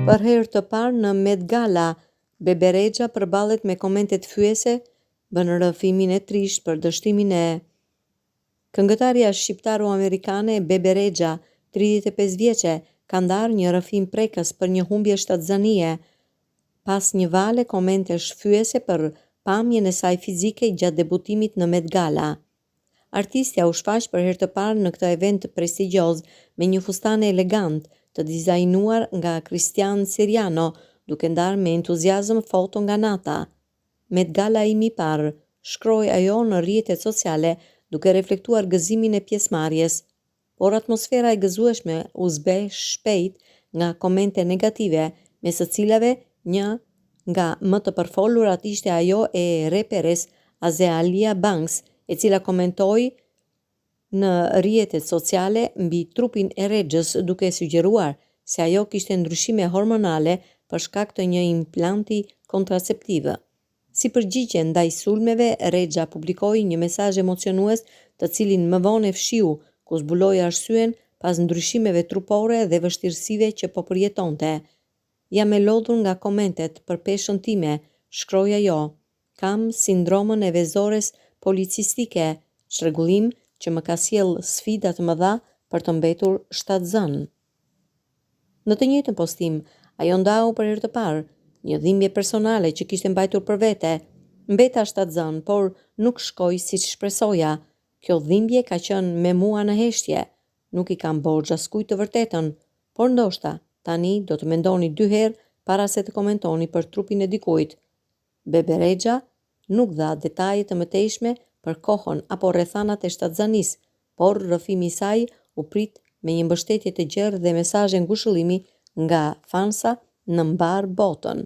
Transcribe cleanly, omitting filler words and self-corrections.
Për herë të parë në Met Gala, Bebe Rexha përballet me komente thyese, bën rrëfimin e trisht për dështimin e këngëtarja shqiptaro-amerikane Bebe Rexha, 35 vjeçe, ka ndarë një rrëfim prekës për një humbje shtatzanie pas një vale komentesh thyese për pamjen e saj fizike gjatë debutimit në Met Gala. Artistja u shfaq për herë të parë në këtë event prestigjioz me një fustan elegant të dizajnuar nga Cristian Siriano, duke ndarë me entuziazëm foto nga nata. Met Gala im i parë, shkroi ajo në rrjetet sociale duke reflektuar gëzimin e pjesëmarrjes, por atmosfera e gëzueshme u zbe shpejt nga komente negative, mes së cilave një nga më të përfolurat ishte ajo e reperes Azealia Banks, e cila komentoi në rrjetet sociale mbi trupin e Rexhës duke sugjeruar se ajo kishte ndryshime hormonale për shkak të një implanti kontraceptiv. Si përgjigje ndaj sulmeve, Rexha publikoi një mesazh emocionues, të cilin më vonë e fshiu, ku zbuloi arsyen pas ndryshimeve trupore dhe vështirësive që po përjetonte. Jam e lodhur nga komentet për peshën time, shkroi ajo. Kam sindromën e vezores policistike, shtrëngullim që më ka sjell sfida të mëdha për të mbetur shtatzën. Në të njëjtën postim, ajo ndau për herë të parë një dhimbje personale që kishte mbajtur për vete. Mbeta shtatzën, por nuk shkoi siç shpresoja. Kjo dhimbje ka qenë me mua në heshtje. Nuk i kam borxh askujt të vërtetën, por ndoshta tani do të mendoni 2 herë para se të komentoni për trupin e dikujt. Bebe Rexha nuk dha detaje të mëtejshme për kohën apo rrethanat e shtatzanisë, por rrëfimi i saj u prit me një mbështetje të gjerë dhe mesazhe ngushëllimi nga fansa në mbar botën.